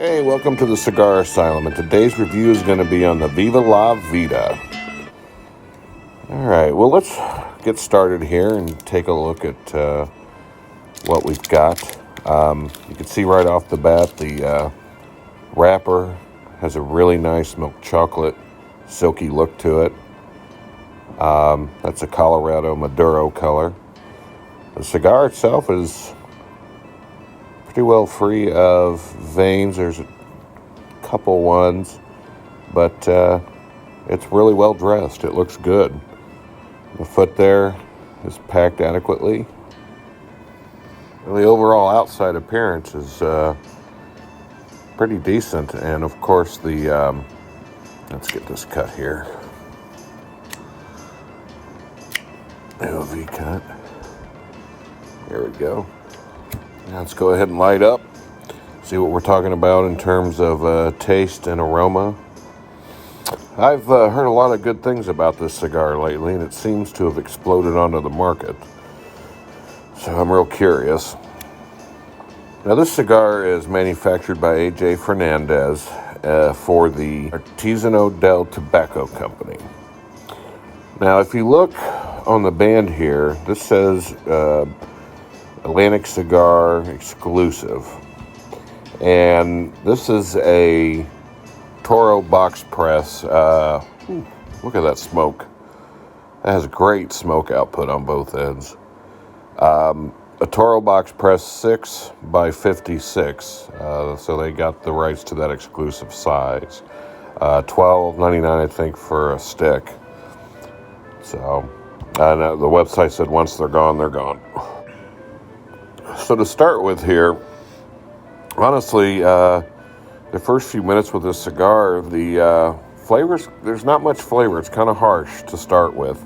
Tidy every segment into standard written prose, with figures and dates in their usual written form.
Hey, welcome to the Cigar Asylum, and today's review is going to be on the Viva La Vida. Alright, well, let's get started here and take a look at what we've got. You can see right off the bat the wrapper has a really nice milk chocolate, silky look to it. That's a Colorado Maduro color. The cigar itself is pretty well free of veins. There's a couple ones, but it's really well dressed. It looks good. The foot there is packed adequately. The overall outside appearance is pretty decent, and of course the let's get this cut here. AOV cut. There we go. Now let's go ahead and light up, see what we're talking about in terms of taste and aroma. I've heard a lot of good things about this cigar lately, and it seems to have exploded onto the market. So I'm real curious. Now this cigar is manufactured by A.J. Fernandez for the Artesano Del Tobacco Company. Now if you look on the band here, this says Atlantic Cigar exclusive, and this is a Toro box press. Look at that smoke. That has great smoke output on both ends. A Toro box press 6 by 56, so they got the rights to that exclusive size. $12.99 I think for a stick. So the website said once they're gone, they're gone. So to start with here, honestly, the first few minutes with this cigar, the flavors, there's not much flavor. It's kind of harsh to start with.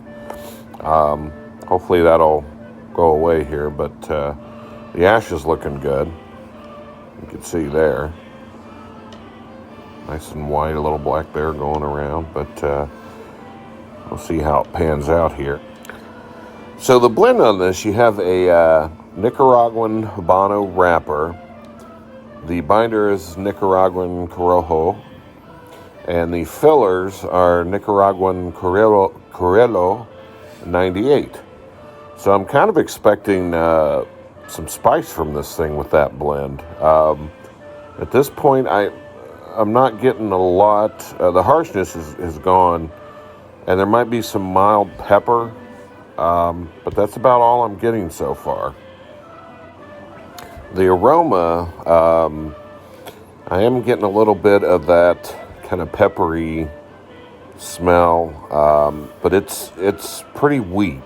Hopefully that'll go away here, but the ash is looking good. You can see there. Nice and white, a little black there going around, but we'll see how it pans out here. So the blend on this, you have a Nicaraguan Habano wrapper. The binder is Nicaraguan Corojo, and the fillers are Nicaraguan Corello 98. So I'm kind of expecting some spice from this thing with that blend. At this point, I'm not getting a lot. The harshness is gone, and there might be some mild pepper, but that's about all I'm getting so far. The aroma, I am getting a little bit of that kind of peppery smell, but it's pretty weak.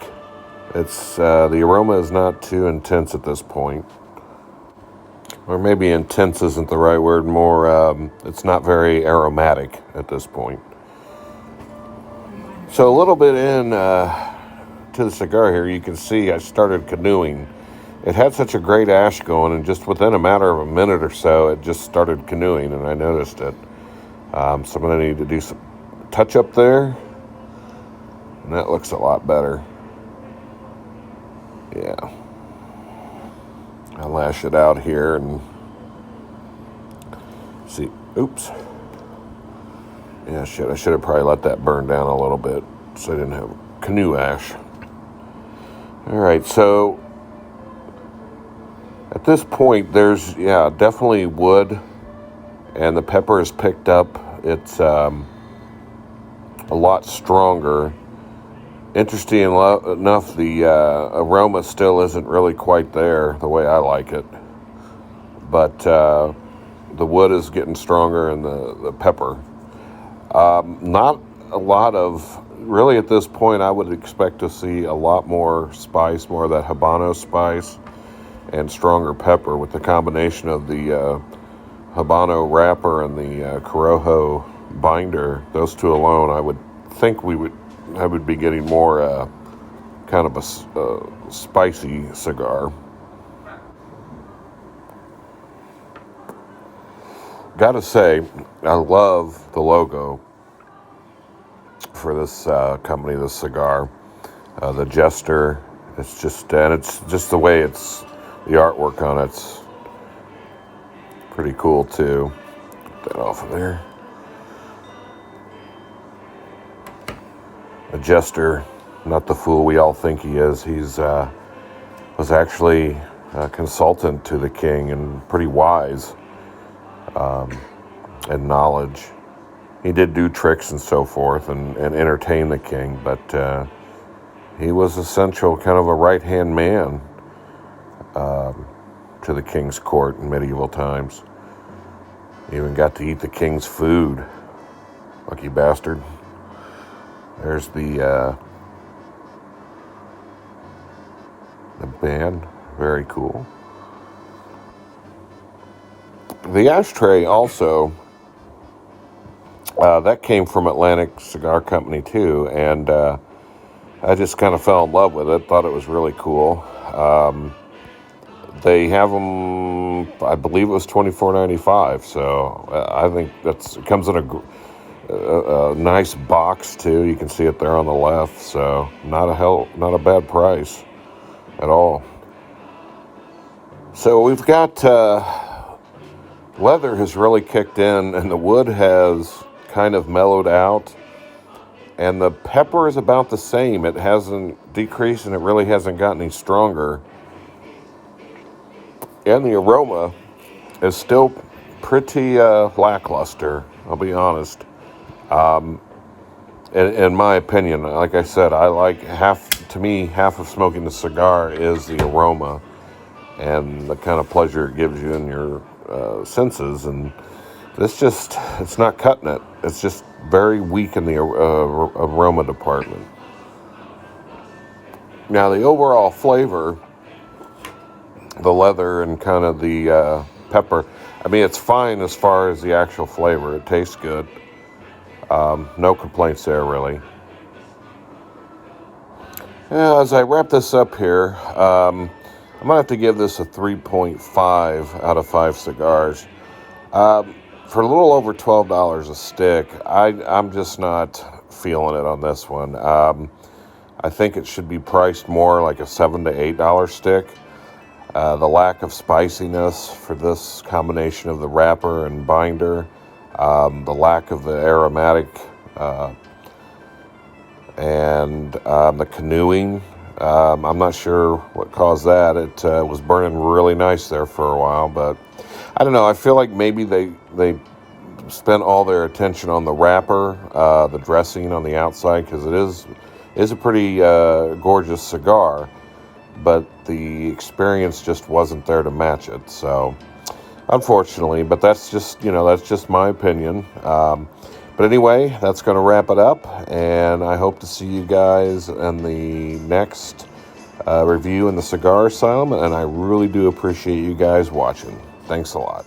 It's the aroma is not too intense at this point, or maybe intense isn't the right word. More, it's not very aromatic at this point. So a little bit in to the cigar here, you can see I started canoeing. It had such a great ash going, and just within a matter of a minute or so, it just started canoeing, and I noticed it. So I'm going to need to do some touch up there, and that looks a lot better. Yeah. I'll lash it out here and see. Oops. Yeah, shit, I should have probably let that burn down a little bit so I didn't have canoe ash. All right, so at this point, there's, definitely wood, and the pepper is picked up. It's a lot stronger. Interesting enough, the aroma still isn't really quite there the way I like it. But the wood is getting stronger, and the pepper. Not a lot of, really at this point, I would expect to see a lot more spice, more of that Habano spice, and stronger pepper with the combination of the Habano wrapper and the Corojo binder. Those two alone, I would think I would be getting more kind of a spicy cigar. Gotta say, I love the logo for this company, this cigar. The Jester, it's just the way the artwork on it's pretty cool too. Get that off of there. A jester, not the fool we all think he is. He's was actually a consultant to the king and pretty wise in knowledge. He did do tricks and so forth and entertain the king, but he was essential kind of a right-hand man to the king's court in medieval times. He even got to eat the king's food. Lucky bastard. There's the band. Very cool. The ashtray also, that came from Atlantic Cigar Company too, and I just kind of fell in love with it, thought it was really cool. They have them, I believe it was $24.95, so I think it comes in a nice box too. You can see it there on the left, so not a bad price at all. So we've got leather has really kicked in, and the wood has kind of mellowed out, and the pepper is about the same. It hasn't decreased, and it really hasn't gotten any stronger. And the aroma is still pretty lackluster, I'll be honest. In my opinion, like I said, I like half of smoking the cigar is the aroma and the kind of pleasure it gives you in your senses. And it's not cutting it. It's just very weak in the aroma department. Now, the overall flavor, the leather and kind of the pepper, I mean, it's fine as far as the actual flavor. It tastes good. No complaints there, really. Yeah, as I wrap this up here, I'm going to have to give this a 3.5 out of 5 cigars. For a little over $12 a stick, I'm just not feeling it on this one. I think it should be priced more like a $7 to $8 stick. The lack of spiciness for this combination of the wrapper and binder, the lack of the aromatic, and the canoeing. I'm not sure what caused that. It was burning really nice there for a while, but I don't know. I feel like maybe they spent all their attention on the wrapper, the dressing on the outside, because it is a pretty gorgeous cigar, but the experience just wasn't there to match it. So, unfortunately, but that's just my opinion. But anyway, that's going to wrap it up, and I hope to see you guys in the next review in the Cigar Asylum, and I really do appreciate you guys watching. Thanks a lot.